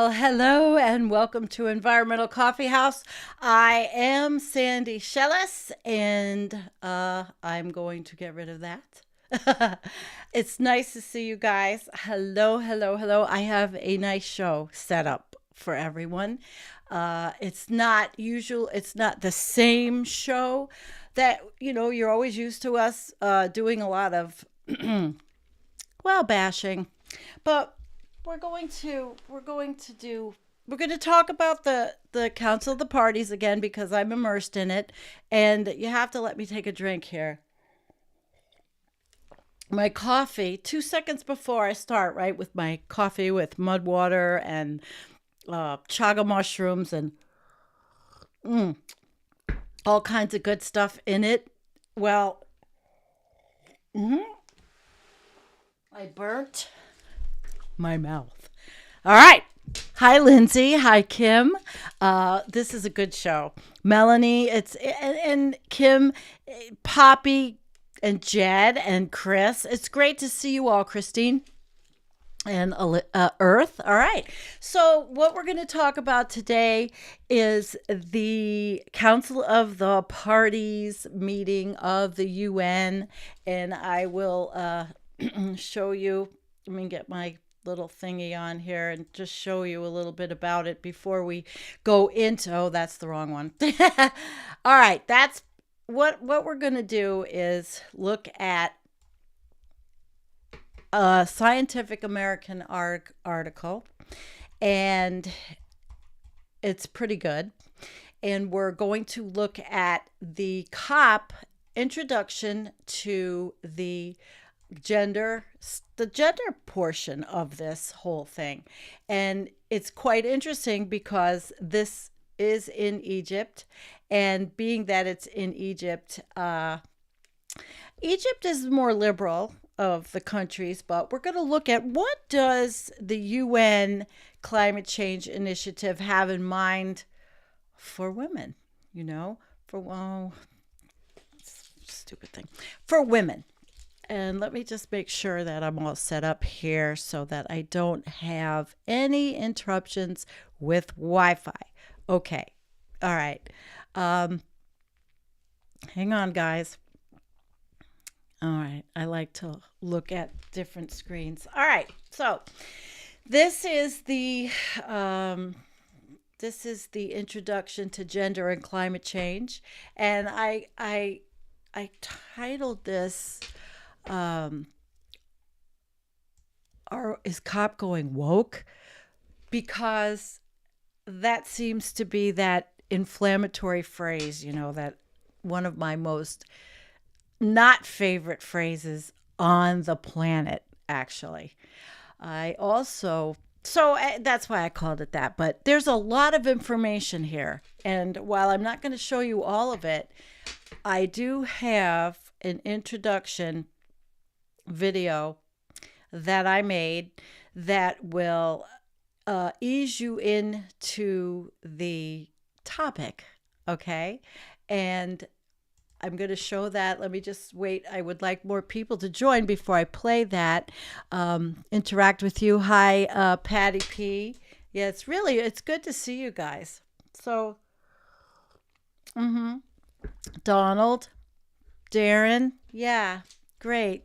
Well, hello and welcome to Environmental Coffee House. I am Sandy Shellis and I'm going to get rid of that. It's nice to see you guys. Hello, hello, hello. I have a nice show set up for everyone. It's not usual, it's not the same show that, you're always used to us doing a lot of, well, bashing. But we're going to talk about the Council of the Parties again because I'm immersed in it, and you have to let me take a drink here. My coffee, 2 seconds before I start, right, with my coffee with mud water and chaga mushrooms and all kinds of good stuff in it. Well, I burnt my mouth. All right. Hi, Lindsay. Hi, Kim. This is a good show. Melanie, and Kim, Poppy, and Jed, and Chris. It's great to see you all, Christine and Earth. All right. So what we're going to talk about today is the Council of the Parties meeting of the UN. And I will show you. Let me get my little thingy on here and just show you a little bit about it before we go into, oh, that's the wrong one. All right, that's what we're going to do is look at a Scientific American article, and it's pretty good. And we're going to look at the COP introduction to the gender portion of this whole thing. And it's quite interesting because this is in Egypt, and being that it's in Egypt, Egypt is more liberal of the countries, but we're going to look at what does the UN climate change initiative have in mind for women, stupid thing, for women. And let me just make sure that I'm all set up here so that I don't have any interruptions with Wi-Fi. Okay. All right. Hang on, guys. All right. I like to look at different screens. All right. So this is the introduction to gender and climate change, and I titled this. Is COP going woke? Because that seems to be that inflammatory phrase, that one of my most not favorite phrases on the planet, actually. That's why I called it that. But there's a lot of information here. And while I'm not going to show you all of it, I do have an introduction video that I made that will ease you into the topic, okay? And I'm going to show that. Let me just wait. I would like more people to join before I play that. Interact with you. Hi, Patty P. Yeah, it's good to see you guys. So, Donald, Darren, yeah. Great.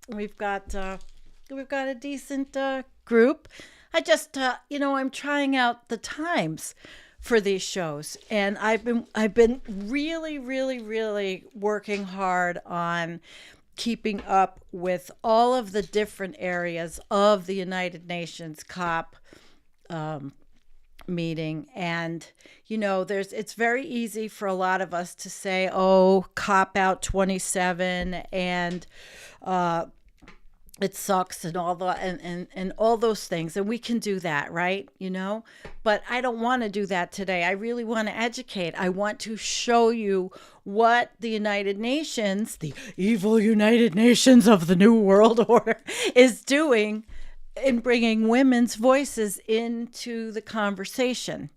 We've got a decent group. I'm trying out the times for these shows, and I've been really, really, really working hard on keeping up with all of the different areas of the United Nations COP meeting. And it's very easy for a lot of us to say, oh, cop out 27 and it sucks and all the and all those things, and we can do that, right? But I don't want to do that today. I really want to educate. I want to show you what the United Nations, the evil United Nations of the New World Order, is doing in bringing women's voices into the conversation.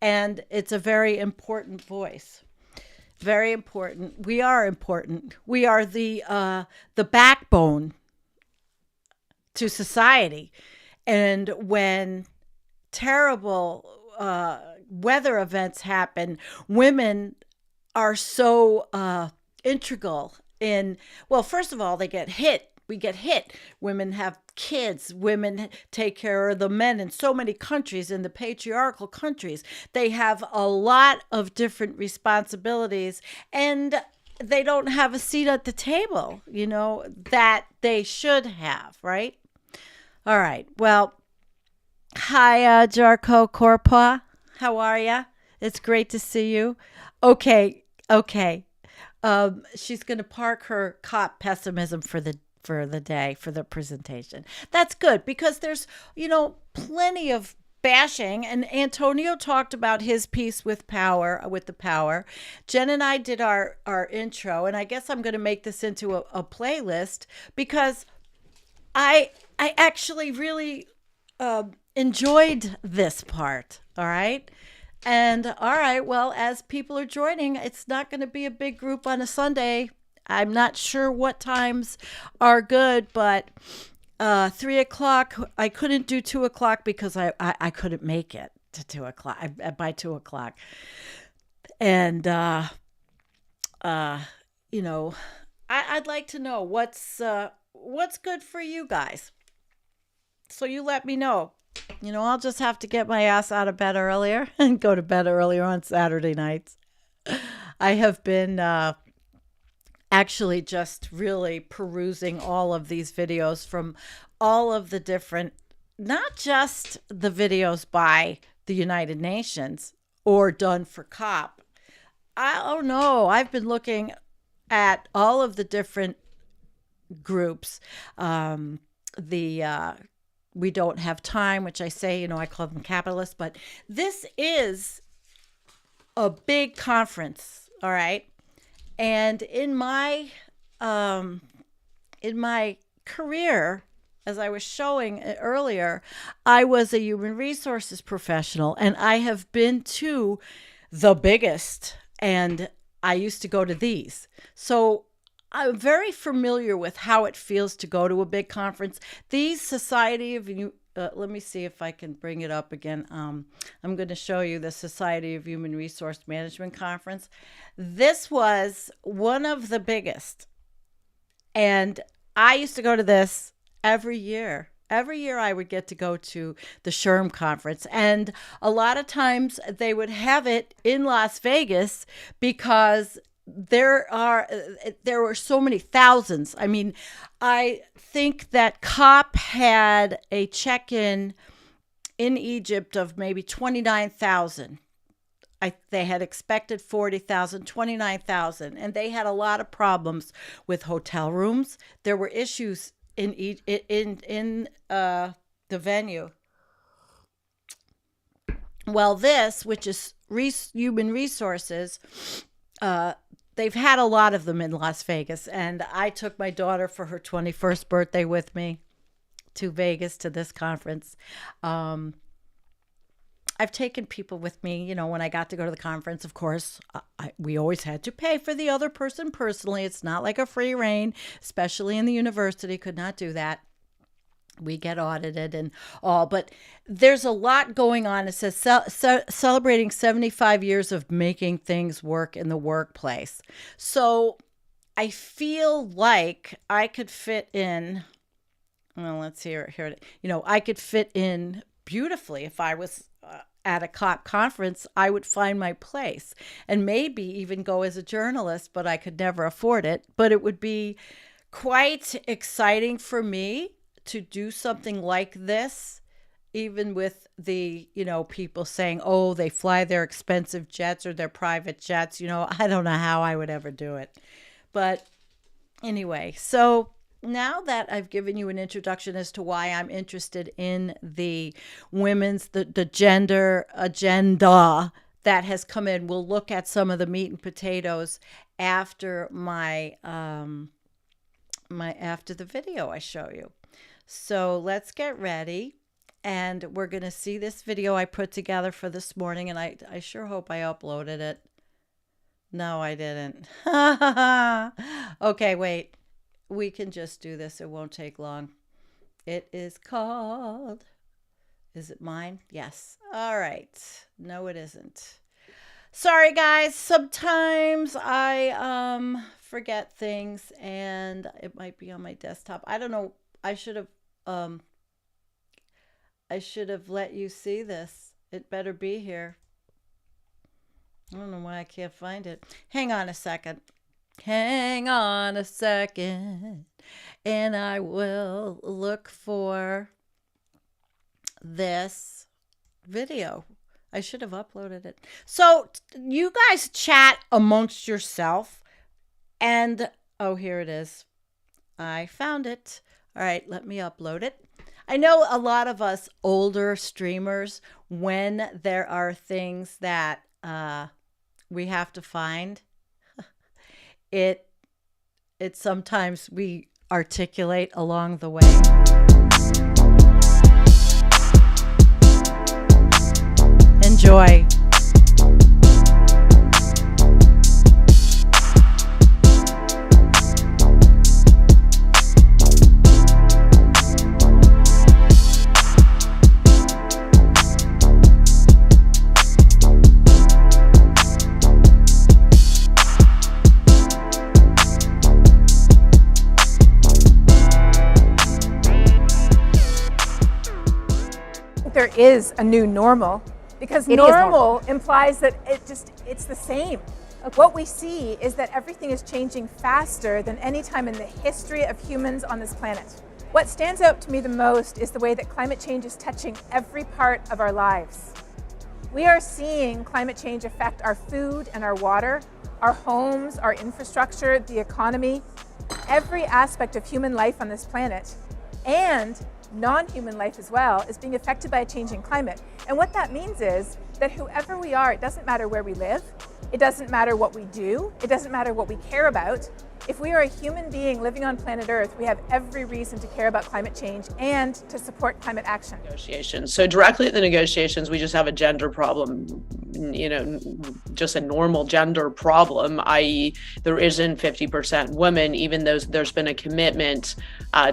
And it's a very important voice. Very important. We are important. We are the backbone to society. And when terrible weather events happen, women are so integral in, well, first of all, they get hit. We get hit. Women have kids. Women take care of the men in so many countries, in the patriarchal countries. They have a lot of different responsibilities, and they don't have a seat at the table, that they should have, right? All right. Well, hi, Jarko Korpa. How are ya? It's great to see you. Okay. Okay. She's going to park her cop pessimism for the day, for the presentation. That's good because there's, plenty of bashing, and Antonio talked about his piece with the power. Jen and I did our intro, and I guess I'm going to make this into a playlist because I actually really enjoyed this part. All right. And all right, well, as people are joining, it's not going to be a big group on a Sunday. I'm not sure what times are good, but 3 o'clock, I couldn't do 2 o'clock because I couldn't make it to 2 o'clock by 2 o'clock. And, I'd like to know what's good for you guys. So you let me know. I'll just have to get my ass out of bed earlier and go to bed earlier on Saturday nights. I have been actually just really perusing all of these videos from all of the different, not just the videos by the United Nations or done for COP. I don't know. I've been looking at all of the different groups. The We Don't Have Time, which I say, I call them capitalists, but this is a big conference, all right? And in my career, as I was showing earlier, I was a human resources professional, and I have been to the biggest, and I used to go to these. So I'm very familiar with how it feels to go to a big conference. These Society of let me see if I can bring it up again. I'm going to show you the Society of Human Resource Management Conference. This was one of the biggest. And I used to go to this every year. Every year I would get to go to the SHRM conference. And a lot of times they would have it in Las Vegas because there were so many thousands. I mean, I think that COP had a check-in in Egypt of maybe 29,000. They had expected 40,000, 29,000, and they had a lot of problems with hotel rooms. There were issues in the venue. Well, this, which is human resources, they've had a lot of them in Las Vegas, and I took my daughter for her 21st birthday with me to Vegas to this conference. I've taken people with me, when I got to go to the conference. Of course, we always had to pay for the other person personally. It's not like a free reign, especially in the university. Could not do that. We get audited and all, but there's a lot going on. It says celebrating 75 years of making things work in the workplace. So I feel like I could fit in. Well, let's hear it. I could fit in beautifully if I was at a COP conference. I would find my place and maybe even go as a journalist, but I could never afford it. But it would be quite exciting for me to do something like this, even with the, people saying, oh, they fly their expensive jets or their private jets. I don't know how I would ever do it. But anyway, so now that I've given you an introduction as to why I'm interested in the the gender agenda that has come in, we'll look at some of the meat and potatoes after after the video I show you. So let's get ready, and we're going to see this video I put together for this morning, and I sure hope I uploaded it. No, I didn't. Okay, wait. We can just do this. It won't take long. It is called Is it mine? Yes. All right. No, it isn't. Sorry guys, sometimes I forget things and it might be on my desktop. I don't know. Um I should have let you see this. It better be here. I don't know why I can't find it. Hang on a second. Hang on a second. And I will look for this video. I should have uploaded it. So you guys chat amongst yourself and oh, here it is. I found it. All right, let me upload it. I know a lot of us older streamers, when there are things that we have to find, it sometimes we articulate along the way. Enjoy. There is a new normal because normal implies that it's the same. Okay. What we see is that everything is changing faster than any time in the history of humans on this planet. What stands out to me the most is the way that climate change is touching every part of our lives. We are seeing climate change affect our food and our water, our homes, our infrastructure, the economy, every aspect of human life on this planet, and non-human life as well is being affected by a changing climate. And what that means is that whoever we are, it doesn't matter where we live, it doesn't matter what we do, it doesn't matter what we care about. If we are a human being living on planet Earth, we have every reason to care about climate change and to support climate action. Negotiations. So directly at the negotiations, we just have a gender problem, just a normal gender problem, i.e. there isn't 50% women, even though there's been a commitment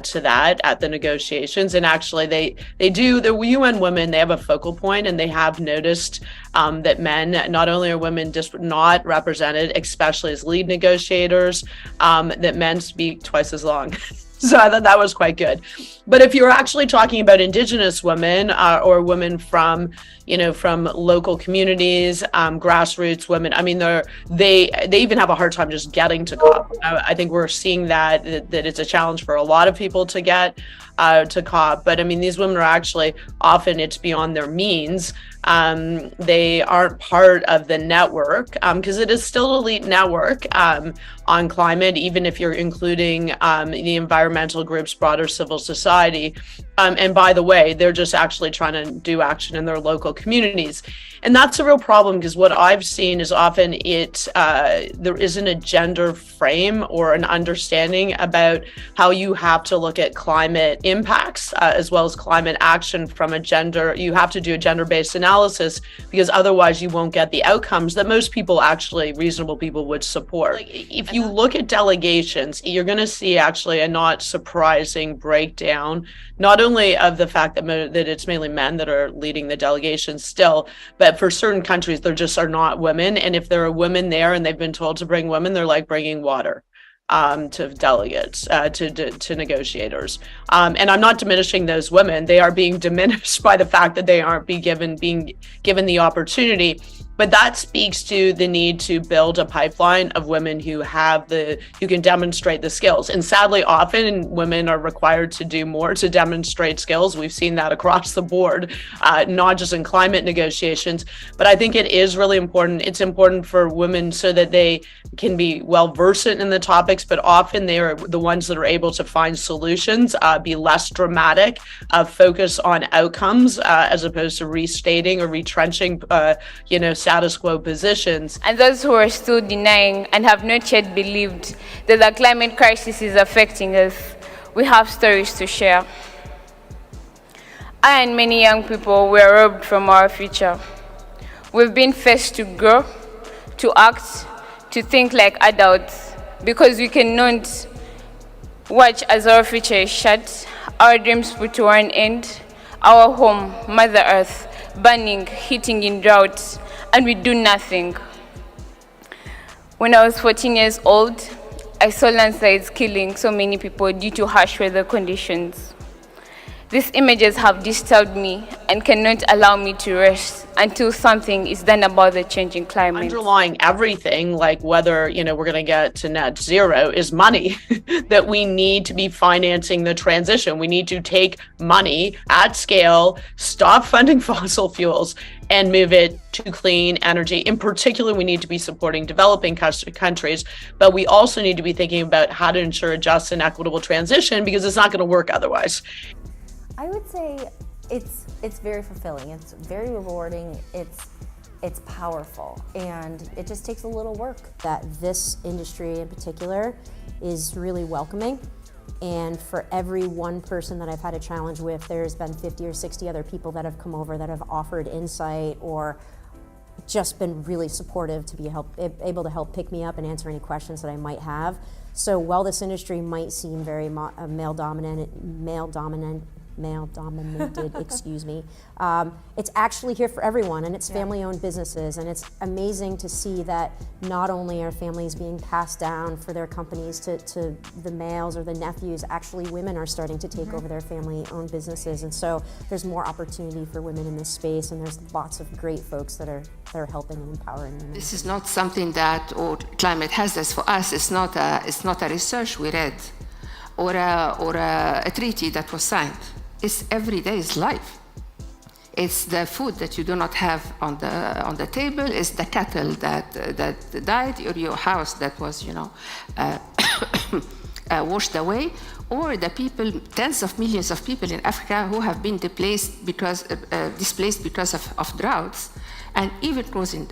to that at the negotiations. And actually they do, the UN women, they have a focal point and they have noticed that men, not only are women just not represented, especially as lead negotiators, that men speak twice as long. So I thought that was quite good. But if you're actually talking about Indigenous women or women from local communities, grassroots women, I mean, they even have a hard time just getting to COP. I think we're seeing that it's a challenge for a lot of people to get to COP. But I mean, these women are actually often it's beyond their means. They aren't part of the network because it is still an elite network on climate, even if you're including the environmental groups, broader civil society. And by the way, they're just actually trying to do action in their local communities. And that's a real problem because what I've seen is often there isn't a gender frame or an understanding about how you have to look at climate impacts as well as climate action from a gender. You have to do a gender-based analysis because otherwise you won't get the outcomes that most people, actually reasonable people, would support. Like, if you look at delegations, you're going to see actually a not surprising breakdown, not only of the fact that it's mainly men that are leading the delegations still, but for certain countries, there just are not women. And if there are women there and they've been told to bring women, they're like bringing water to delegates, to negotiators. And I'm not diminishing those women. They are being diminished by the fact that they aren't being given the opportunity. But that speaks to the need to build a pipeline of women who can demonstrate the skills. And sadly, often women are required to do more to demonstrate skills. We've seen that across the board, not just in climate negotiations. But I think it is really important. It's important for women so that they can be well versed in the topics, but often they are the ones that are able to find solutions, be less dramatic, focus on outcomes as opposed to restating or retrenching, status quo positions. And those who are still denying and have not yet believed that the climate crisis is affecting us, we have stories to share. I and many young people were robbed from our future. We've been forced to grow, to act, to think like adults, because we cannot watch as our future is shut, our dreams put to an end, our home, Mother Earth, burning, hitting in drought, and we do nothing. When I was 14 years old, I saw landslides killing so many people due to harsh weather conditions. These images have disturbed me and cannot allow me to rest until something is done about the changing climate. Underlying everything, like whether, we're going to get to net zero, is money that we need to be financing the transition. We need to take money at scale, stop funding fossil fuels, and move it to clean energy. In particular, we need to be supporting developing countries, but we also need to be thinking about how to ensure a just and equitable transition, because it's not going to work otherwise. I would say it's very fulfilling. It's very rewarding. It's powerful, and it just takes a little work. That this industry in particular is really welcoming, and for every one person that I've had a challenge with, there's been 50 or 60 other people that have come over that have offered insight or just been really supportive to be able to help pick me up and answer any questions that I might have. So while this industry might seem very male dominated, excuse me. It's actually here for everyone, and it's family-owned businesses, and it's amazing to see that not only are families being passed down for their companies to the males or the nephews, actually women are starting to take over their family-owned businesses, and so there's more opportunity for women in this space, and there's lots of great folks that are helping and empowering women. This is not something that, or climate hazards for us, it's not a research we read or a treaty that was signed. It's every day's life. It's the food that you do not have on the table. It's the cattle that died, or your house that was, washed away, or the people, tens of millions of people in Africa who have been displaced because of droughts, and even causing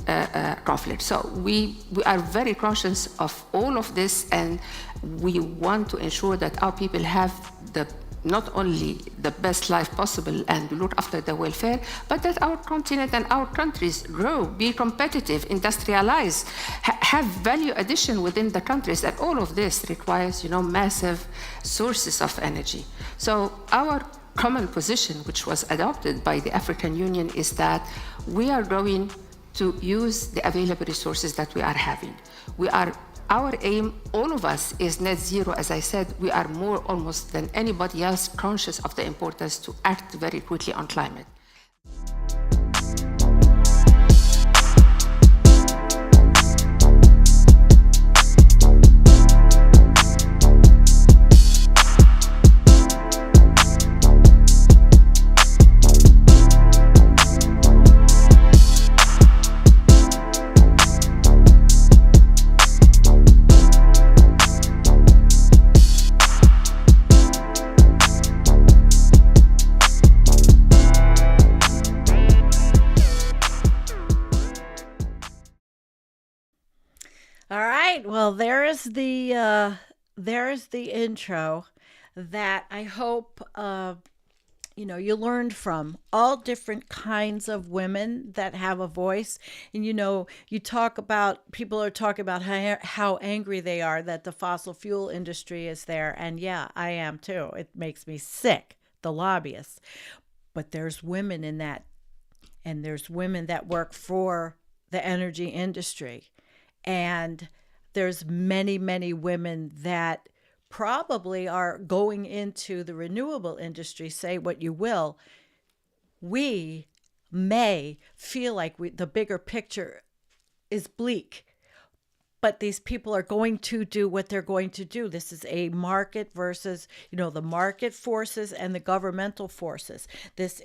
conflict. So we are very conscious of all of this, and we want to ensure that our people have not only the best life possible and look after their welfare, but that our continent and our countries grow, be competitive, industrialize, have value addition within the countries. And all of this requires, massive sources of energy. So our common position, which was adopted by the African Union, is that we are going to use the available resources that we are having. Our aim, all of us, is net zero. As I said, we are more almost than anybody else conscious of the importance to act very quickly on climate. All right. Well, there's the intro that I hope you learned from all different kinds of women that have a voice. And people are talking about how angry they are that the fossil fuel industry is there, and yeah, I am too. It makes me sick, the lobbyists. But there's women in that, and there's women that work for the energy industry. And there's many, many women that probably are going into the renewable industry. Say what you will. We may feel like the bigger picture is bleak, but these people are going to do what they're going to do. This is a market versus, the market forces and the governmental forces. This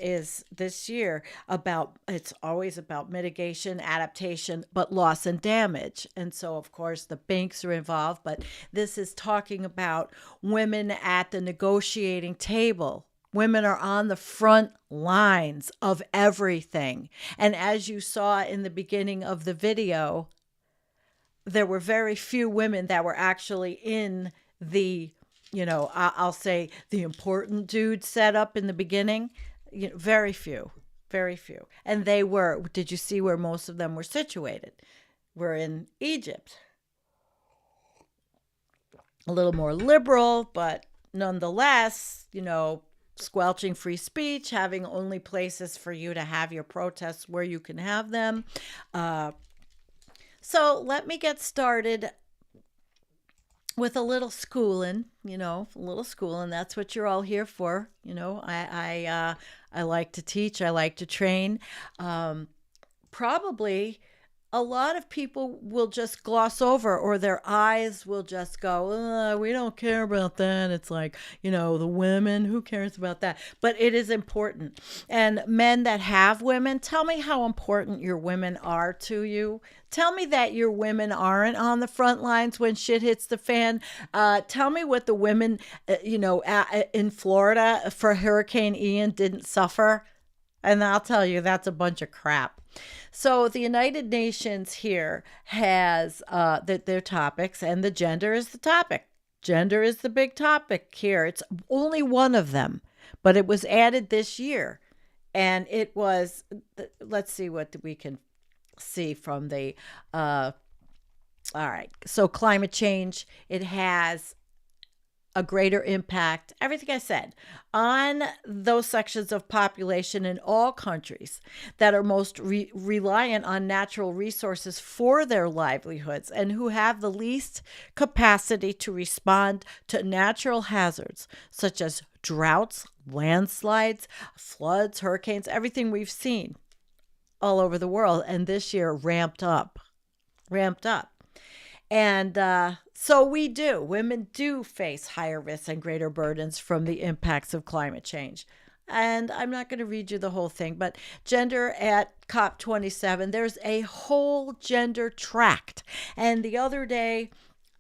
year it's always about mitigation, adaptation, but loss and damage. And so, of course, the banks are involved, but this is talking about women at the negotiating table. Women are on the front lines of everything. And as you saw in the beginning of the video, there were very few women that were actually in the, I'll say the important dude setup in the beginning. Very few. And did you see where most of them were situated? We're in Egypt. A little more liberal, but nonetheless, squelching free speech, having only places for you to have your protests where you can have them. So let me get started with a little schooling, a little schooling. That's what you're all here for. I like to teach. I like to train. Probably a lot of people will just gloss over, or their eyes will just go, we don't care about that. It's like, the women, who cares about that? But it is important. And men that have women, tell me how important your women are to you. Tell me that your women aren't on the front lines when shit hits the fan. Tell me what the women, in Florida for Hurricane Ian didn't suffer. And I'll tell you, that's a bunch of crap. So the United Nations here has their topics, and the gender is the topic. Gender is the big topic here. It's only one of them, but it was added this year. And it was, let's see what we can see from the, all right. So climate change, it has a greater impact, everything I said, on those sections of population in all countries that are most reliant on natural resources for their livelihoods and who have the least capacity to respond to natural hazards such as droughts, landslides, floods, hurricanes, everything we've seen all over the world. And this year ramped up. And so women do face higher risks and greater burdens from the impacts of climate change. And I'm not going to read you the whole thing, but gender at COP27, there's a whole gender tract. And the other day,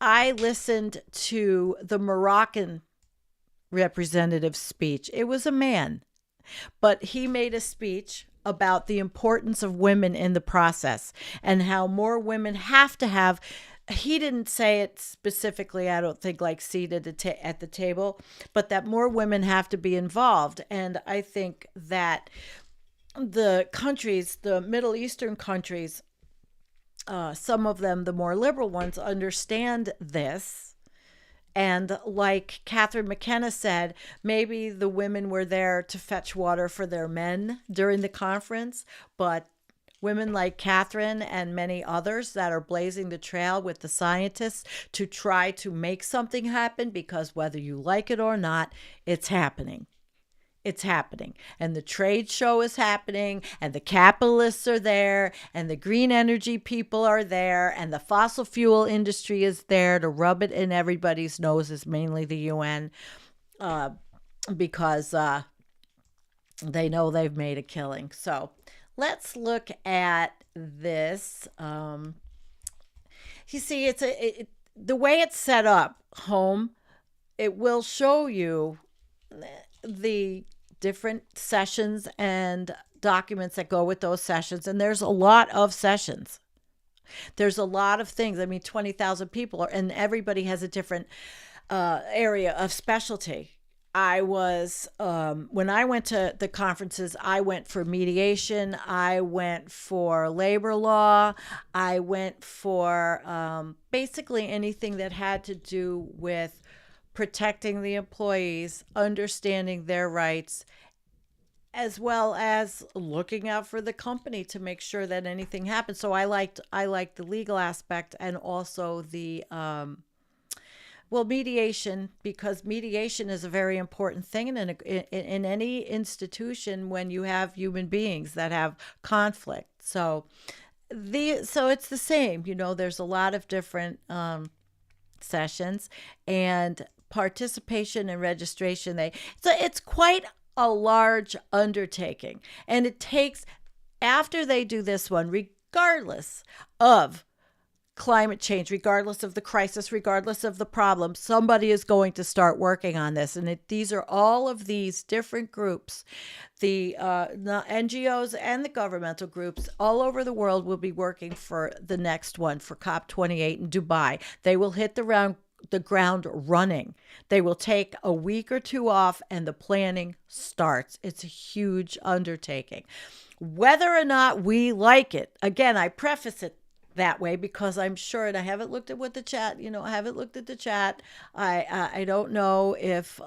I listened to the Moroccan representative's speech. It was a man, but he made a speech about the importance of women in the process and how more women have to have. He didn't say it specifically, I don't think, like seated at the table, but that more women have to be involved. And I think that the countries, the Middle Eastern countries, some of them, the more liberal ones, understand this. And like Catherine McKenna said, maybe the women were there to fetch water for their men during the conference, but women like Catherine and many others that are blazing the trail with the scientists to try to make something happen, because whether you like it or not, it's happening. It's happening. And the trade show is happening, and the capitalists are there, and the green energy people are there, and the fossil fuel industry is there to rub it in everybody's noses, mainly the UN, because they know they've made a killing. So let's look at this. You see, the way it's set up, home, it will show you the different sessions and documents that go with those sessions. And there's a lot of sessions. There's a lot of things. 20,000 people and everybody has a different area of specialty. I was, when I went to the conferences, I went for mediation, I went for labor law, I went for basically anything that had to do with protecting the employees, understanding their rights, as well as looking out for the company to make sure that anything happens. So I liked the legal aspect and also the mediation, because mediation is a very important thing in any institution when you have human beings that have conflict. So it's the same. There's a lot of different sessions and participation and registration. It's quite a large undertaking, and it takes, after they do this one, regardless of climate change, regardless of the crisis, regardless of the problem, somebody is going to start working on this. And these are all of these different groups, the NGOs and the governmental groups all over the world will be working for the next one, for COP28 in Dubai. They will hit the ground running. They will take a week or two off and the planning starts. It's a huge undertaking. Whether or not we like it, again, I preface it that way because I'm sure, and I haven't looked at what the chat, I haven't looked at the chat. I don't know if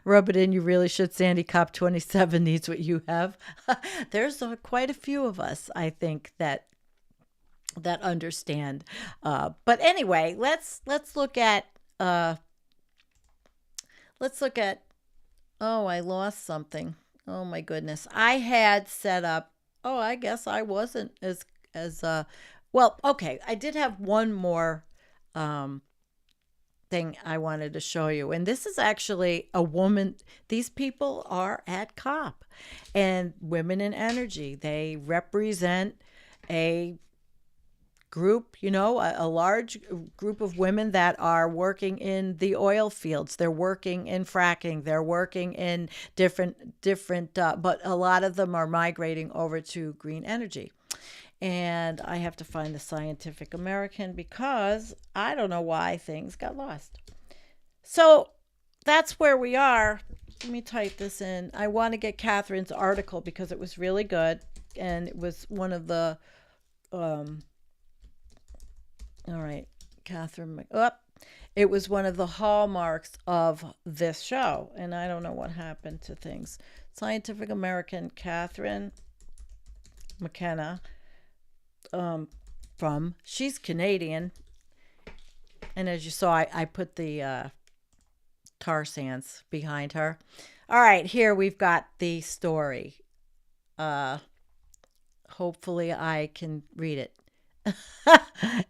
Rub it in. You really should. Sandy Cop 27 needs what you have. There's quite a few of us, I think, that understand. But anyway, let's look at let's look at. Oh, I lost something. Oh my goodness. I had set up. Oh, I guess I wasn't as well. Okay, I did have one more um thing I wanted to show you. And this is actually a woman. These people are at COP, and Women in Energy. They represent a group, a large group of women that are working in the oil fields. They're working in fracking. They're working in different, but a lot of them are migrating over to green energy. And I have to find the Scientific American because I don't know why things got lost. So that's where we are. Let me type this in. I want to get Catherine's article because it was really good. And it was one of the, all right, Catherine. It was one of the hallmarks of this show. And I don't know what happened to things. Scientific American, Catherine McKenna. She's Canadian, and as you saw, I put the tar sands behind her. All right, here we've got the story. Hopefully I can read it.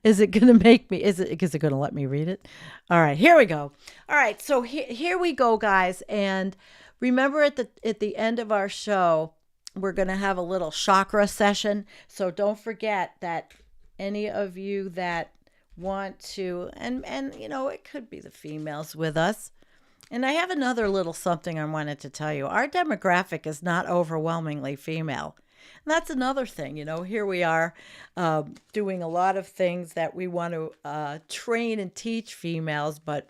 Is it gonna make me? Is it gonna let me read it? All right, here we go. All right, so here we go, guys. And remember, at the end of our show, we're going to have a little chakra session. So don't forget that any of you that want to, and it could be the females with us. And I have another little something I wanted to tell you. Our demographic is not overwhelmingly female. And that's another thing. Here we are doing a lot of things that we want to train and teach females. But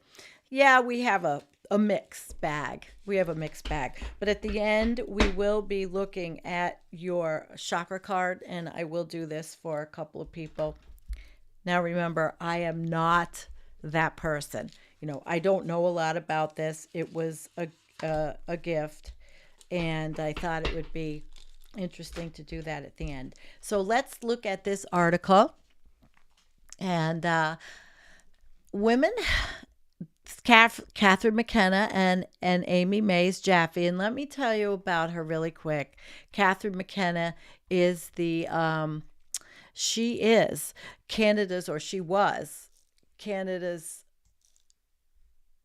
yeah, we have a mixed bag. But at the end, we will be looking at your chakra card, and I will do this for a couple of people. Now, remember, I am not that person. I don't know a lot about this. It was a gift, and I thought it would be interesting to do that at the end. So let's look at this article. And women, Catherine McKenna and Amy Mays Jaffe. And let me tell you about her really quick. Catherine McKenna is she was Canada's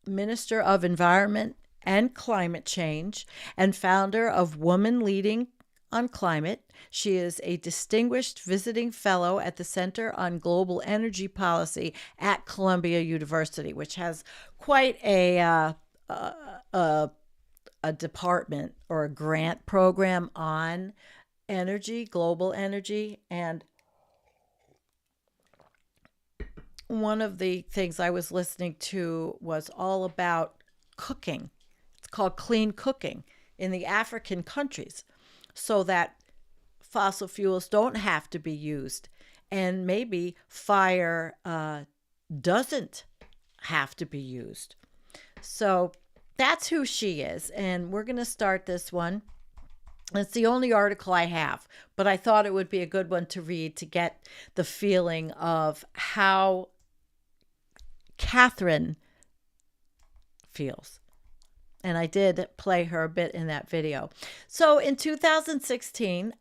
Minister of Environment and Climate Change and founder of Women Leading on Climate. She is a distinguished visiting fellow at the Center on Global Energy Policy at Columbia University, which has quite a department or a grant program on energy, global energy. And one of the things I was listening to was all about cooking. It's called clean cooking in the African countries, so that fossil fuels don't have to be used, and maybe fire doesn't have to be used. So that's who she is, and we're going to start this one. It's the only article I have, but I thought it would be a good one to read to get the feeling of how Catherine feels. And I did play her a bit in that video. So in 2016,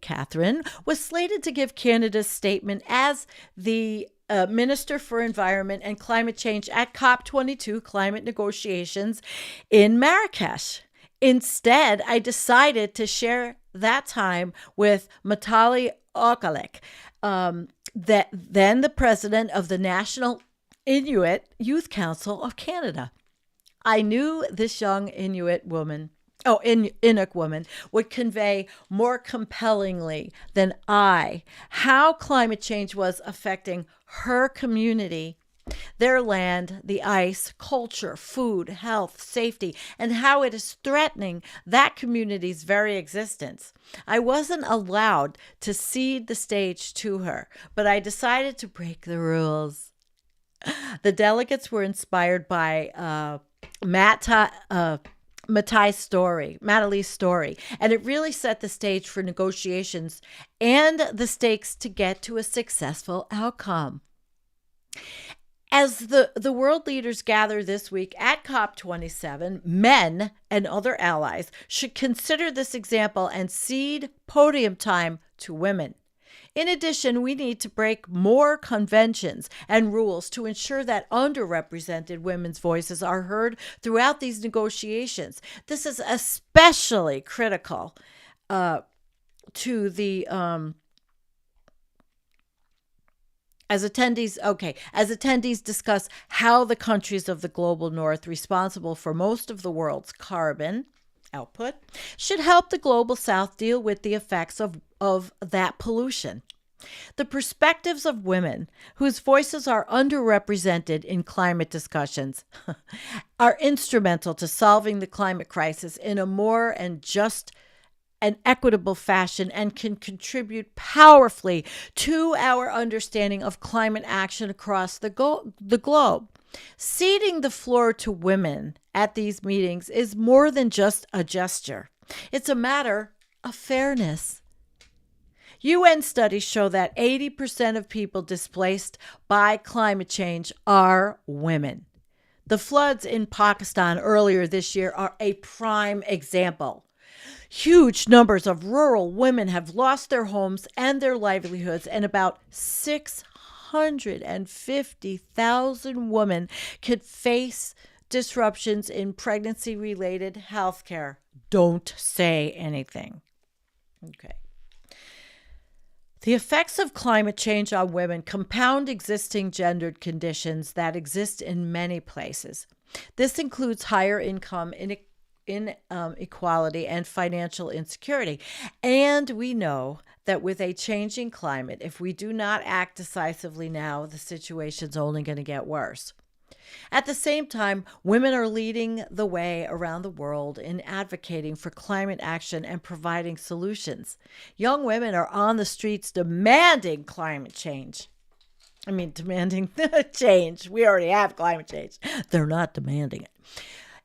Catherine, was slated to give Canada's statement as the Minister for Environment and Climate Change at COP22 climate negotiations in Marrakesh. Instead, I decided to share that time with Matali Okalek, then the president of the National Inuit Youth Council of Canada. I knew this young Inuk woman would convey more compellingly than I how climate change was affecting her community, their land, the ice, culture, food, health, safety, and how it is threatening that community's very existence. I wasn't allowed to cede the stage to her, but I decided to break the rules. The delegates were inspired by Natalie's story, and it really set the stage for negotiations and the stakes to get to a successful outcome. As the world leaders gather this week at COP27, men and other allies should consider this example and cede podium time to women. In addition, we need to break more conventions and rules to ensure that underrepresented women's voices are heard throughout these negotiations. This is especially critical to the as attendees discuss how the countries of the global north, responsible for most of the world's carbon output, should help the global south deal with the effects of that pollution. The perspectives of women whose voices are underrepresented in climate discussions are instrumental to solving the climate crisis in a more and just and equitable fashion, and can contribute powerfully to our understanding of climate action across the globe. Ceding the floor to women at these meetings is more than just a gesture. It's a matter of fairness. UN studies show that 80% of people displaced by climate change are women. The floods in Pakistan earlier this year are a prime example. Huge numbers of rural women have lost their homes and their livelihoods, and about 650,000 women could face disruptions in pregnancy-related health care. Don't say anything. Okay. The effects of climate change on women compound existing gendered conditions that exist in many places. This includes higher income inequality and financial insecurity. And we know that with a changing climate, if we do not act decisively now, the situation's only going to get worse. At the same time, women are leading the way around the world in advocating for climate action and providing solutions. Young women are on the streets demanding climate change. Demanding change. We already have climate change. They're not demanding it.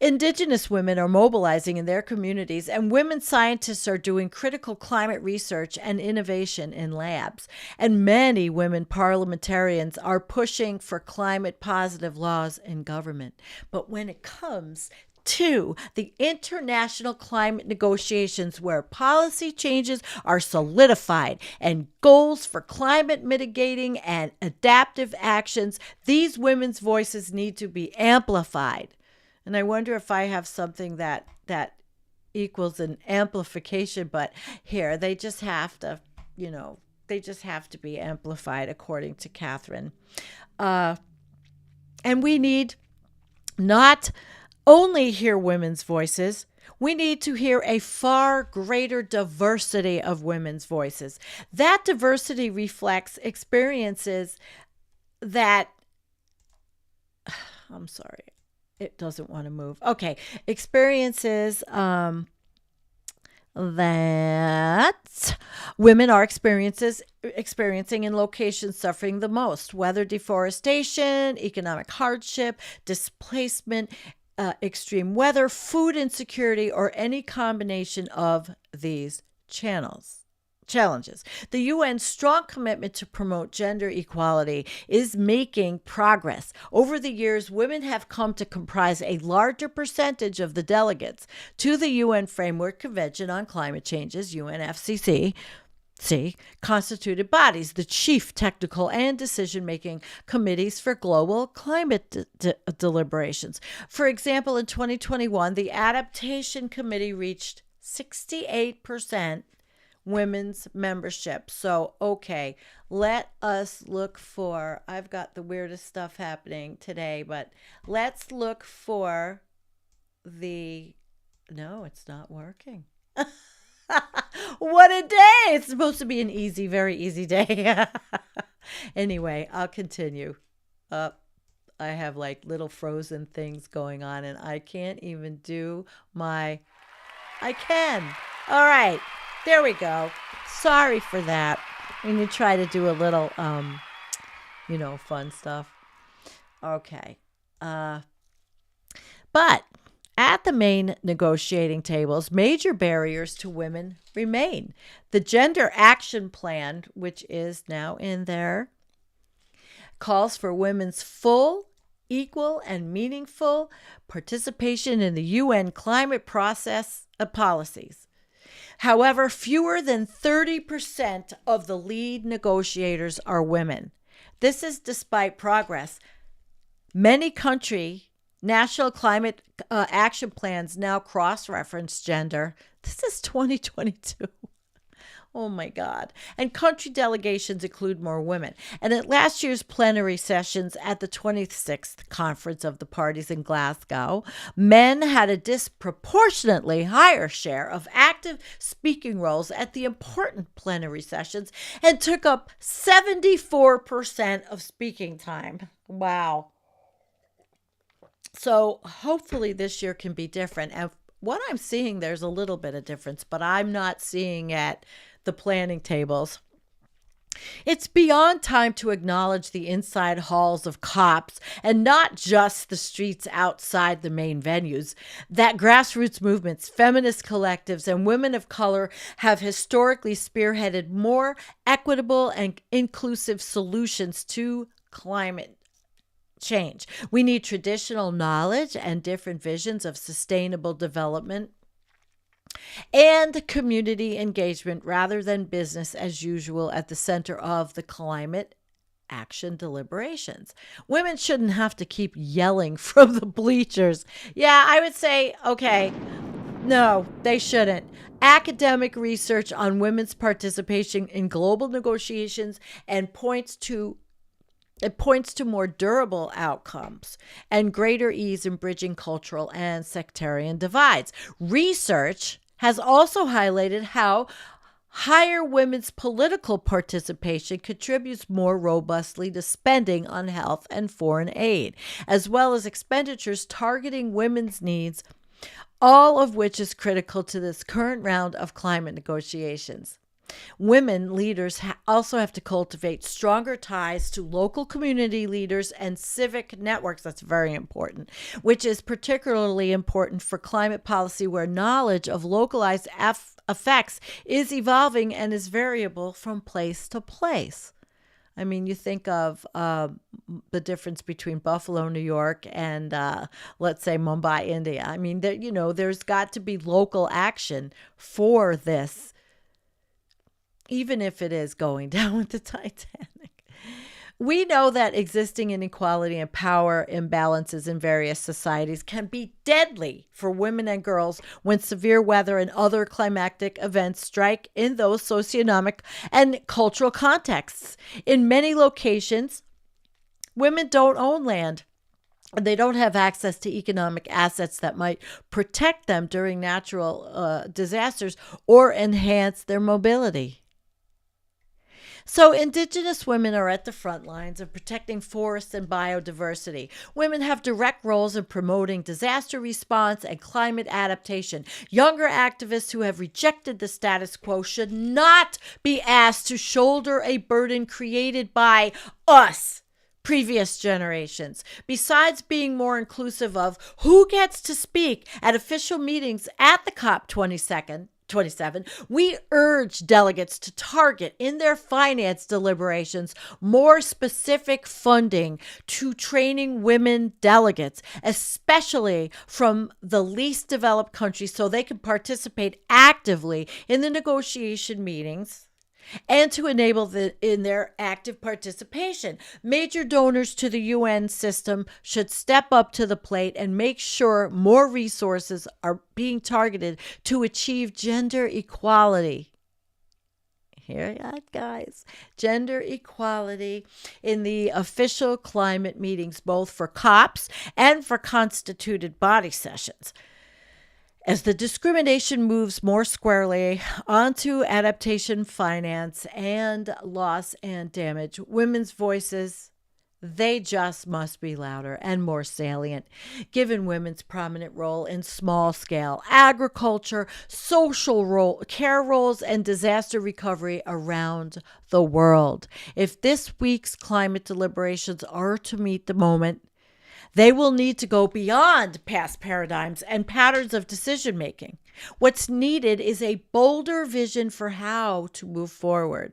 Indigenous women are mobilizing in their communities, and women scientists are doing critical climate research and innovation in labs. And many women parliamentarians are pushing for climate positive laws in government. But when it comes to the international climate negotiations, where policy changes are solidified and goals for climate mitigating and adaptive actions, these women's voices need to be amplified. And I wonder if I have something that equals an amplification, but here they just have to, they just have to be amplified, according to Catherine. And we need not only hear women's voices, we need to hear a far greater diversity of women's voices. That diversity reflects experiences that, I'm sorry. It doesn't want to move. Okay. Experiences that women are experiencing in locations suffering the most: weather, deforestation, economic hardship, displacement, extreme weather, food insecurity, or any combination of these challenges. The UN's strong commitment to promote gender equality is making progress. Over the years, women have come to comprise a larger percentage of the delegates to the UN Framework Convention on Climate Change's UNFCCC constituted bodies, the chief technical and decision-making committees for global climate deliberations. For example, in 2021, the Adaptation Committee reached 68% women's membership. So, okay, let us look for, I've got the weirdest stuff happening today, but let's look for no, it's not working. What a day. It's supposed to be an easy, very easy day. Anyway, I'll continue. I have like little frozen things going on, and I can't even do I can. All right. There we go. Sorry for that. When you try to do a little, fun stuff. Okay. But at the main negotiating tables, major barriers to women remain. The Gender Action Plan, which is now in there, calls for women's full, equal, and meaningful participation in the UN climate process policies. However, fewer than 30% of the lead negotiators are women. This is despite progress. Many national climate action plans now cross-reference gender. This is 2022. Oh my God. And country delegations include more women. And at last year's plenary sessions at the 26th Conference of the Parties in Glasgow, men had a disproportionately higher share of active speaking roles at the important plenary sessions and took up 74% of speaking time. Wow. So hopefully this year can be different. And what I'm seeing, there's a little bit of difference, but I'm not seeing at the planning tables. It's beyond time to acknowledge the inside halls of COPs and not just the streets outside the main venues. That grassroots movements, feminist collectives, and women of color have historically spearheaded more equitable and inclusive solutions to climate change. We need traditional knowledge and different visions of sustainable development and community engagement rather than business as usual at the center of the climate action deliberations. Women shouldn't have to keep yelling from the bleachers. Yeah, I would say, okay, no, they shouldn't. Academic research on women's participation in global negotiations and points to more durable outcomes and greater ease in bridging cultural and sectarian divides. Research has also highlighted how higher women's political participation contributes more robustly to spending on health and foreign aid, as well as expenditures targeting women's needs, all of which is critical to this current round of climate negotiations. Women leaders also have to cultivate stronger ties to local community leaders and civic networks. That's very important, which is particularly important for climate policy where knowledge of localized effects is evolving and is variable from place to place. I mean, you think of the difference between Buffalo, New York, and let's say Mumbai, India. I mean, there's got to be local action for this, even if it is going down with the Titanic. We know that existing inequality and power imbalances in various societies can be deadly for women and girls when severe weather and other climatic events strike in those socioeconomic and cultural contexts. In many locations, women don't own land. They don't have access to economic assets that might protect them during natural disasters or enhance their mobility. So Indigenous women are at the front lines of protecting forests and biodiversity. Women have direct roles in promoting disaster response and climate adaptation. Younger activists who have rejected the status quo should not be asked to shoulder a burden created by us, previous generations. Besides being more inclusive of who gets to speak at official meetings at the COP27, we urge delegates to target in their finance deliberations more specific funding to training women delegates, especially from the least developed countries, so they can participate actively in the negotiation meetings and to enable in their active participation. Major donors to the UN system should step up to the plate and make sure more resources are being targeted to achieve gender equality. Hear that, guys? Gender equality in the official climate meetings, both for COPs and for constituted body sessions. As the discrimination moves more squarely onto adaptation finance and loss and damage, women's voices, they just must be louder and more salient, given women's prominent role in small-scale agriculture, care roles, and disaster recovery around the world. If this week's climate deliberations are to meet the moment, They will need to go beyond past paradigms and patterns of decision making. What's needed is a bolder vision for how to move forward.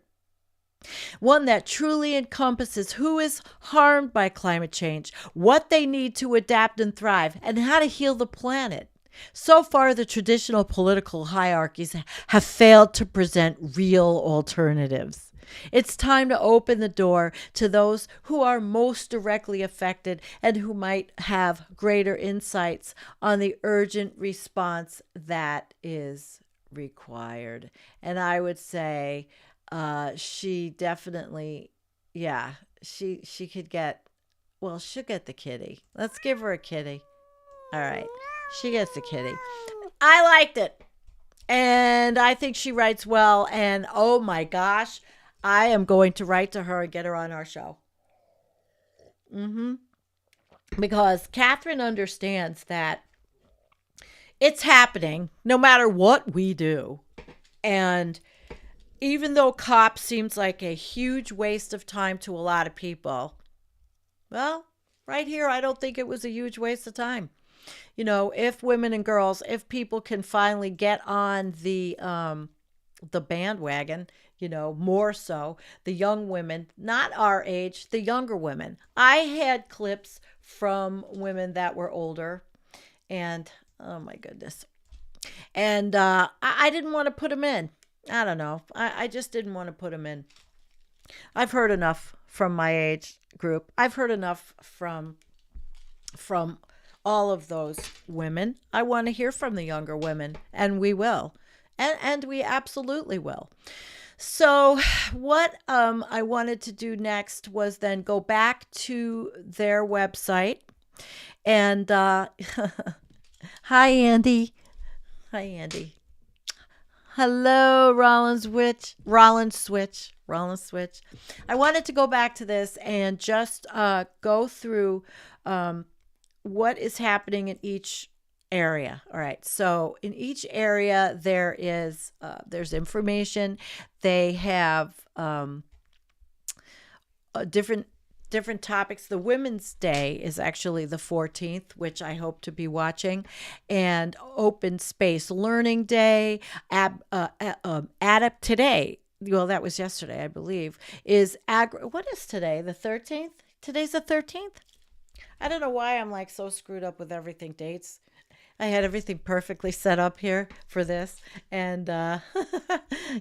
One that truly encompasses who is harmed by climate change, what they need to adapt and thrive, and how to heal the planet. So far, the traditional political hierarchies have failed to present real alternatives. It's time to open the door to those who are most directly affected and who might have greater insights on the urgent response that is required. And I would say she definitely, yeah, she could get, well, she'll get the kitty. Let's give her a kitty. All right. She gets the kitty. I liked it. And I think she writes well. And oh my gosh, I am going to write to her and get her on our show. Because Catherine understands that it's happening no matter what we do. And even though COP seems like a huge waste of time to a lot of people, well, right here, I don't think it was a huge waste of time. You know, if women and girls, if people can finally get on the bandwagon, you know, more so the young women, not our age, the younger women. I had clips from women that were older, and oh my goodness, and I didn't want to put them in. I don't know. I just didn't want to put them in. I've heard enough from my age group. I've heard enough from all of those women. I want to hear from the younger women, and we will. And we absolutely will. So what I wanted to do next was then go back to their website. And hi, Andy. Hi, Andy. Hello, Rollins Switch. I wanted to go back to this and just go through what is happening in each area. All right. So in each area, there's information. They have different topics. The Women's Day is actually the 14th, which I hope to be watching, and Open Space Learning Day, Adapt today. Well, that was yesterday, I believe. What is today? The 13th? Today's the 13th? I don't know why I'm like so screwed up with everything dates. I had everything perfectly set up here for this, and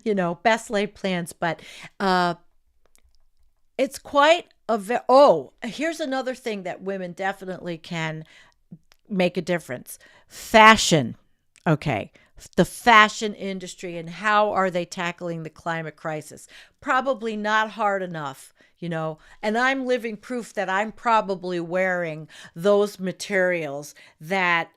you know, best laid plans. But it's quite here's another thing that women definitely can make a difference. Fashion. Okay. The fashion industry, and how are they tackling the climate crisis? Probably not hard enough, you know, and I'm living proof that I'm probably wearing those materials that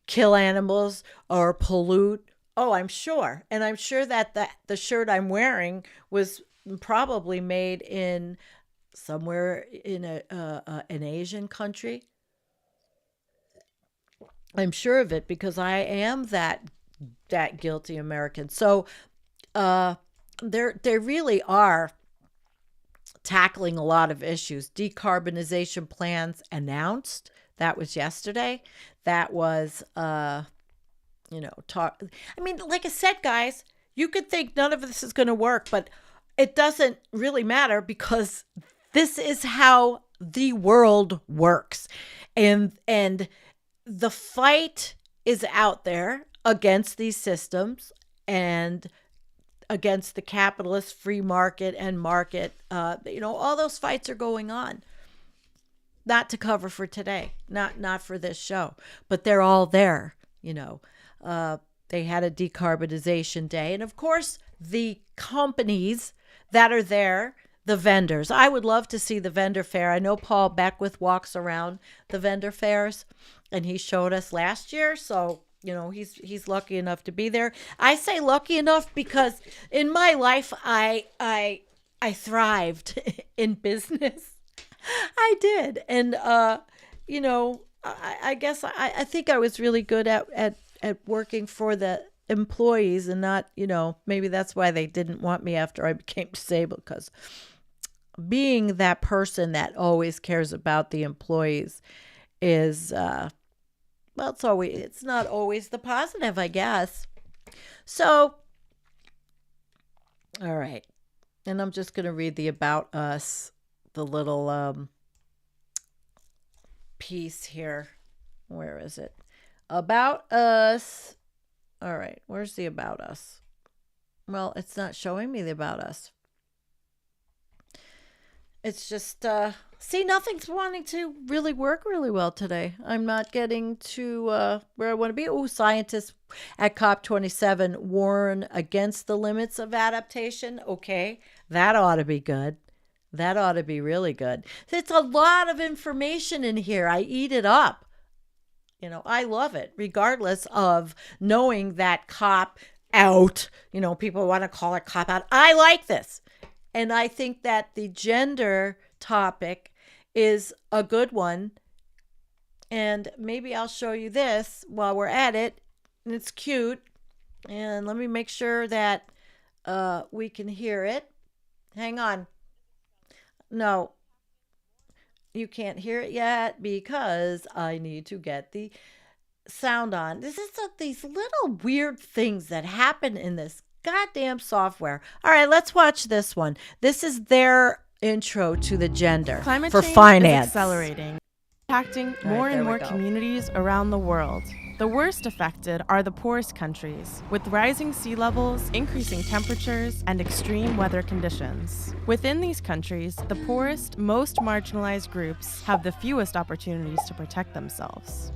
kill animals or pollute. Oh, I'm sure. And I'm sure that the shirt I'm wearing was probably made in somewhere in an Asian country. I'm sure of it because I am that guilty American. So they really are tackling a lot of issues. Decarbonization plans announced. That was yesterday. That was talk. I mean, like I said, guys, you could think none of this is going to work, but it doesn't really matter because this is how the world works. And the fight is out there against these systems and against the capitalist free market and market. All those fights are going on. Not to cover for today, not for this show, but they're all there. They had a decarbonization day. And of course, the companies that are there, the vendors. I would love to see the vendor fair. I know Paul Beckwith walks around the vendor fairs, and he showed us last year. So, he's lucky enough to be there. I say lucky enough because in my life, I thrived in business. I did. And, I guess I think I was really good at working for the employees and not, maybe that's why they didn't want me after I became disabled, because being that person that always cares about the employees is, well, it's not always the positive, I guess. So, all right. And I'm just going to read the About Us, the little piece here. Where is it? About Us. All right. Where's the About Us? Well, it's not showing me the About Us. It's just, see, nothing's wanting to really work really well today. I'm not getting to where I want to be. Oh, scientists at COP27 warn against the limits of adaptation. Okay, that ought to be good. That ought to be really good. It's a lot of information in here. I eat it up. I love it, regardless of knowing that COP out. People want to call it COP out. I like this. And I think that the gender topic is a good one. And maybe I'll show you this while we're at it. And it's cute. And let me make sure that we can hear it. Hang on. No, you can't hear it yet because I need to get the sound on. This is these little weird things that happen in this goddamn software. All right, let's watch this one. This is their intro to the gender Climate for change finance. is accelerating, impacting more and more communities around the world. The worst affected are the poorest countries, with rising sea levels, increasing temperatures, and extreme weather conditions. Within these countries, the poorest, most marginalized groups have the fewest opportunities to protect themselves.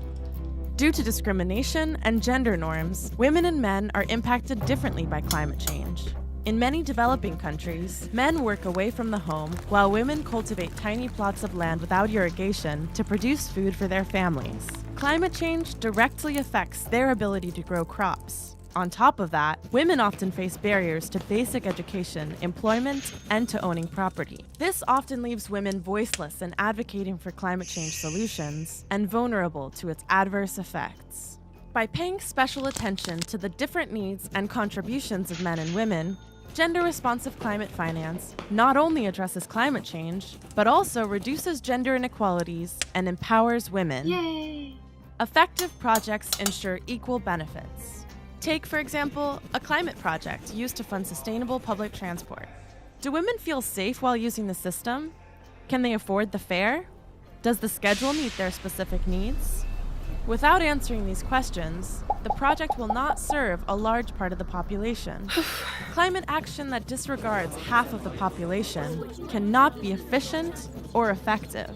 Due to discrimination and gender norms, women and men are impacted differently by climate change. In many developing countries, men work away from the home while women cultivate tiny plots of land without irrigation to produce food for their families. Climate change directly affects their ability to grow crops. On top of that, women often face barriers to basic education, employment, and to owning property. This often leaves women voiceless in advocating for climate change solutions and vulnerable to its adverse effects. By paying special attention to the different needs and contributions of men and women, gender-responsive climate finance not only addresses climate change, but also reduces gender inequalities and empowers women. Yay! Effective projects ensure equal benefits. Take, for example, a climate project used to fund sustainable public transport. Do women feel safe while using the system? Can they afford the fare? Does the schedule meet their specific needs? Without answering these questions, the project will not serve a large part of the population. Climate action that disregards half of the population cannot be efficient or effective.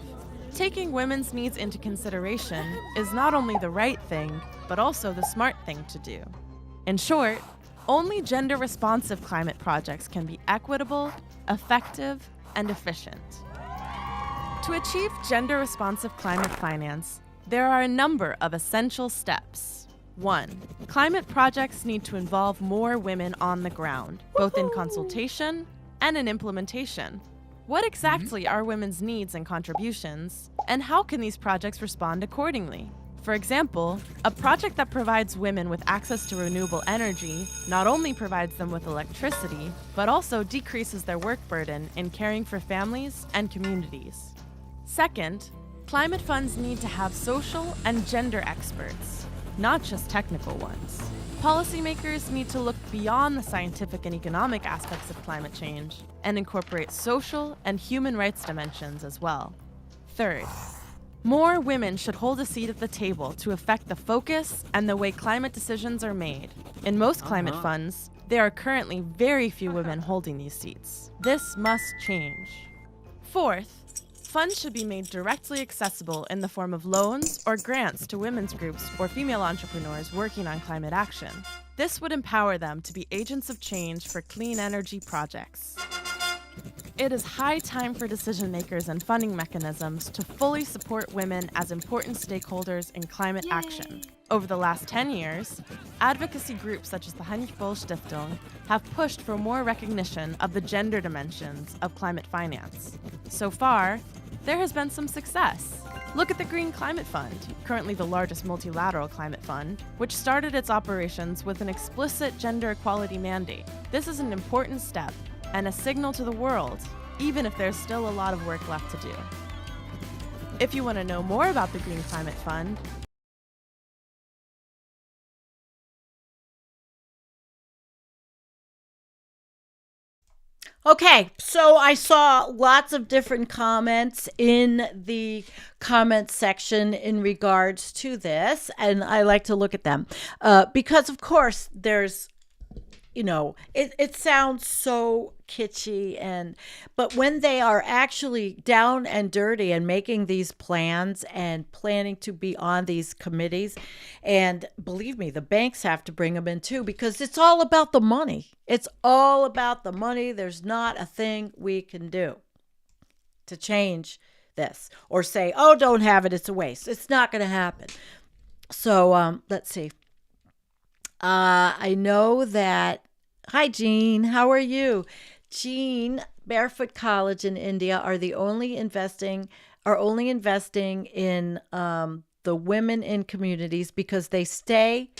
Taking women's needs into consideration is not only the right thing, but also the smart thing to do. In short, only gender-responsive climate projects can be equitable, effective, and efficient. To achieve gender-responsive climate finance, there are a number of essential steps. 1. Climate projects need to involve more women on the ground, both in consultation and in implementation. What exactly are women's needs and contributions, and how can these projects respond accordingly? For example, a project that provides women with access to renewable energy not only provides them with electricity, but also decreases their work burden in caring for families and communities. Second, climate funds need to have social and gender experts, not just technical ones. Policymakers need to look beyond the scientific and economic aspects of climate change and incorporate social and human rights dimensions as well. Third, more women should hold a seat at the table to affect the focus and the way climate decisions are made. In most climate funds, there are currently very few women holding these seats. This must change. Fourth, funds should be made directly accessible in the form of loans or grants to women's groups or female entrepreneurs working on climate action. This would empower them to be agents of change for clean energy projects. It is high time for decision makers and funding mechanisms to fully support women as important stakeholders in climate action. Over the last 10 years, advocacy groups such as the Heinrich Böll Stiftung have pushed for more recognition of the gender dimensions of climate finance. So far, there has been some success. Look at the Green Climate Fund, currently the largest multilateral climate fund, which started its operations with an explicit gender equality mandate. This is an important step and a signal to the world even if there's still a lot of work left to do. If you want to know more about the Green Climate Fund, Okay, so I saw lots of different comments in the comment section in regards to this, and I like to look at them because, of course, there's, it sounds so kitschy, but when they are actually down and dirty and making these plans and planning to be on these committees, and believe me, the banks have to bring them in too, because it's all about the money. It's all about the money. There's not a thing we can do to change this or say, oh, don't have it, it's a waste. It's not going to happen. So let's see. I know that. Hi, Jean. How are you? Jean, Barefoot College in India are only investing in the women in communities because they stay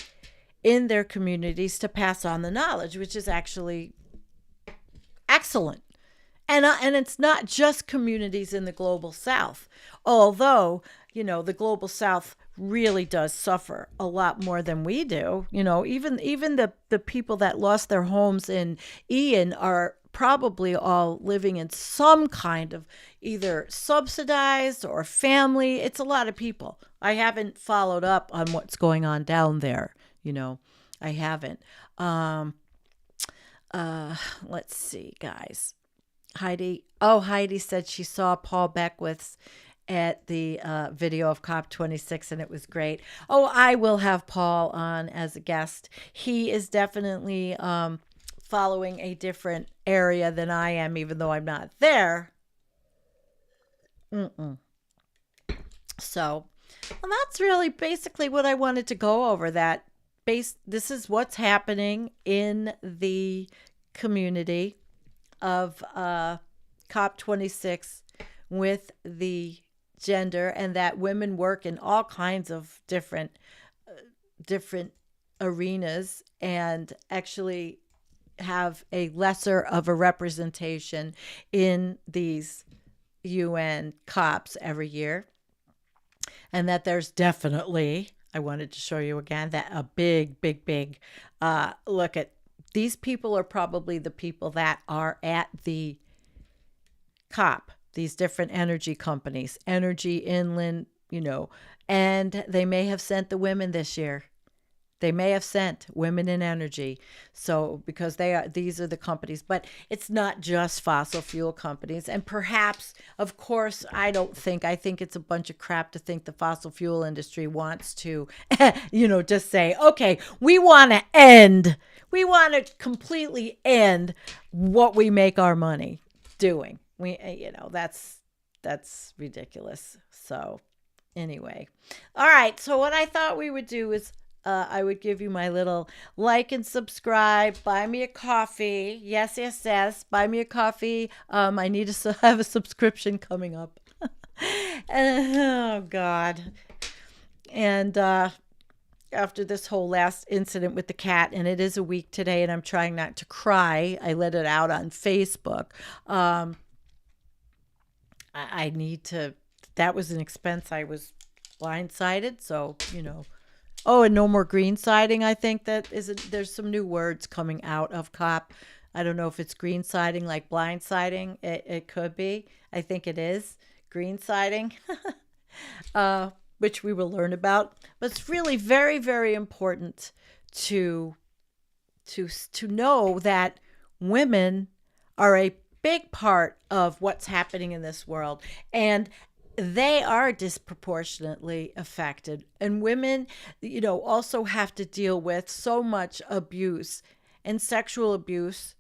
in their communities to pass on the knowledge, which is actually excellent. And it's not just communities in the global south, although, the global south really does suffer a lot more than we do. Even the people that lost their homes in Ian are probably all living in some kind of either subsidized or family. It's a lot of people. I haven't followed up on what's going on down there. I haven't. Let's see, guys. Heidi said she saw Paul Beckwith's at the video of COP26 and it was great. Oh, I will have Paul on as a guest. He is definitely following a different area than I am, even though I'm not there. So, well, that's really basically what I wanted to go over. This is what's happening in the community of COP26 with the gender, and that women work in all kinds of different arenas and actually have a lesser of a representation in these UN COPs every year. And that there's definitely, I wanted to show you again, that a big look at these people are probably the people that are at the COP, these different energy companies, Energy Inland, and they may have sent the women this year. They may have sent women in energy. So because these are the companies, but it's not just fossil fuel companies. And perhaps, of course, I think it's a bunch of crap to think the fossil fuel industry wants to, just say, okay, we want to completely end what we make our money doing. That's ridiculous. So anyway, all right. So what I thought we would do is I would give you my little like and subscribe, buy me a coffee. Yes. Buy me a coffee. I need to have a subscription coming up. Oh God. And, after this whole last incident with the cat, and it is a week today and I'm trying not to cry. I let it out on Facebook. I need to, that was an expense. I was blindsided. So, oh, and no more green siding. I think there's some new words coming out of COP. I don't know if it's green siding like blind siding. It could be. I think it is green siding, which we will learn about. But it's really very, very important to know that women are a big part of what's happening in this world, and they are disproportionately affected. And women, also have to deal with so much abuse and sexual abuse.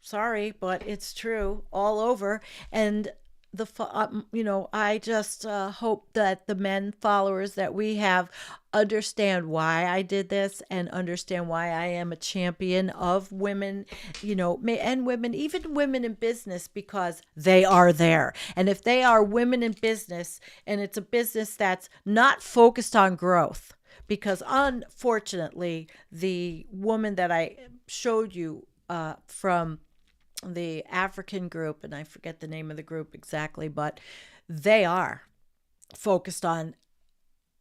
Sorry, but it's true all over. And I just hope that the men followers that we have understand why I did this and understand why I am a champion of women, and women, even women in business, because they are there. And if they are women in business and it's a business that's not focused on growth, because unfortunately, the woman that I showed you from the African group, and I forget the name of the group exactly, but they are focused on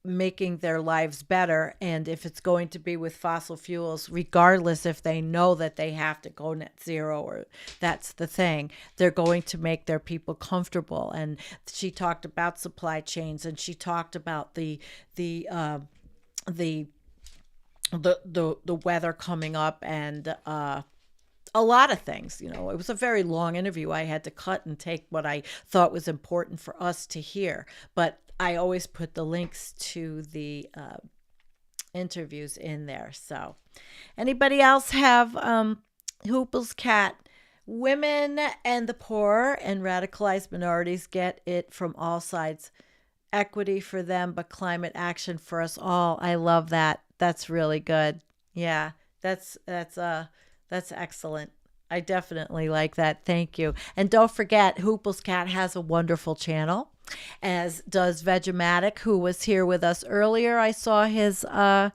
making their lives better. And if it's going to be with fossil fuels, regardless if they know that they have to go net zero or that's the thing, they're going to make their people comfortable. And she talked about supply chains, and she talked about the weather coming up, and a lot of things. It was a very long interview. I had to cut and take what I thought was important for us to hear, but I always put the links to the interviews in there. So anybody else have Hoople's cat? Women and the poor and radicalized minorities get it from all sides. Equity for them, but climate action for us all. I love that. That's really good. Yeah, that's excellent. I definitely like that. Thank you. And don't forget, Hoople's Cat has a wonderful channel, as does Vegematic, who was here with us earlier. I saw his, are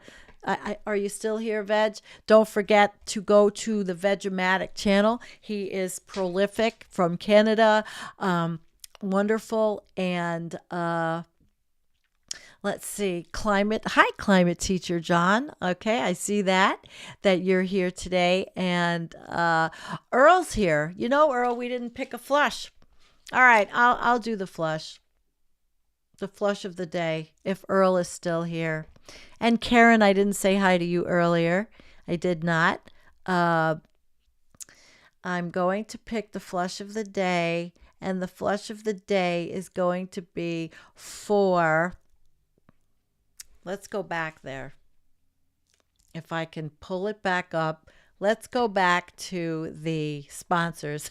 you still here, Veg? Don't forget to go to the Vegematic channel. He is prolific from Canada. Wonderful. And let's see, climate teacher John. Okay, I see that you're here today. And Earl's here. Earl, we didn't pick a flush. All right, I'll do the flush. The flush of the day, if Earl is still here. And Karen, I didn't say hi to you earlier. I did not. I'm going to pick the flush of the day, and the flush of the day is going to be for... Let's go back there. If I can pull it back up, let's go back to the sponsors.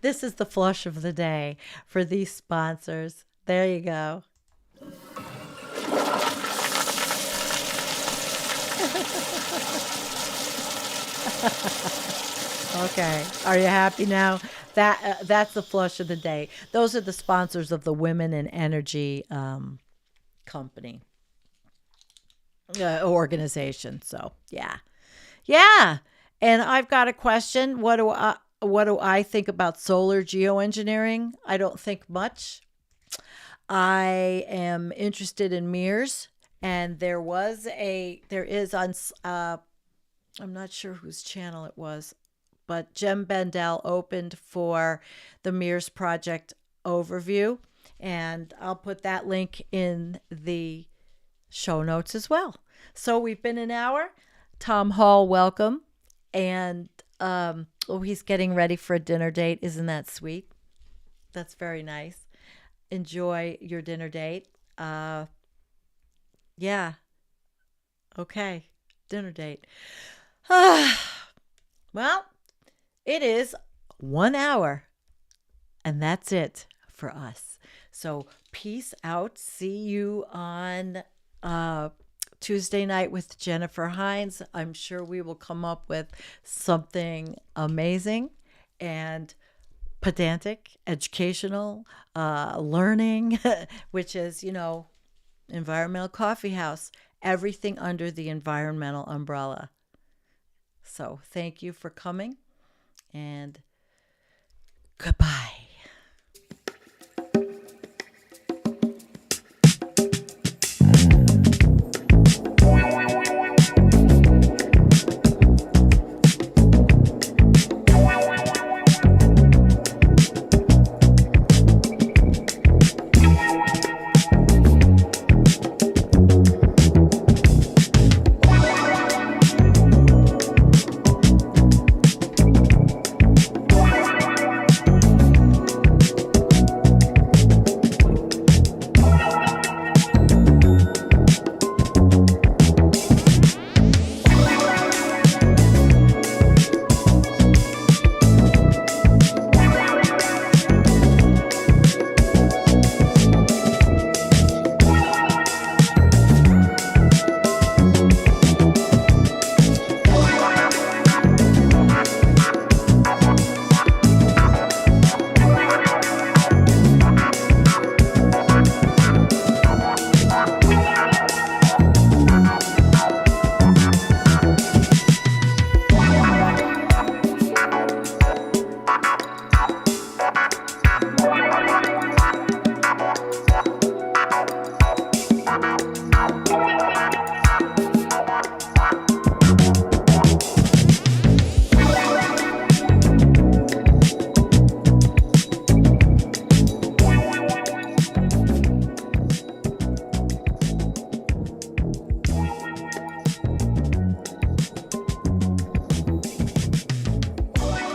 This is the flush of the day for these sponsors. There you go. Okay. Are you happy now? That's the flush of the day. Those are the sponsors of the Women in Energy company. Organization. So yeah. And I've got a question. What do I think about solar geoengineering? I don't think much. I am interested in mirrors, and there is on I'm not sure whose channel it was, but Jem Bendel opened for the Mirrors Project overview, and I'll put that link in the show notes as well. So we've been an hour. Tom Hall, welcome. And he's getting ready for a dinner date. Isn't that sweet? That's very nice. Enjoy your dinner date. Yeah. Okay. Dinner date. Well, it is 1 hour, and that's it for us. So peace out. See you on Tuesday night with Jennifer Hines. I'm sure we will come up with something amazing and pedantic, educational, learning, which is, Environmental Coffee House, everything under the environmental umbrella. So thank you for coming, and goodbye.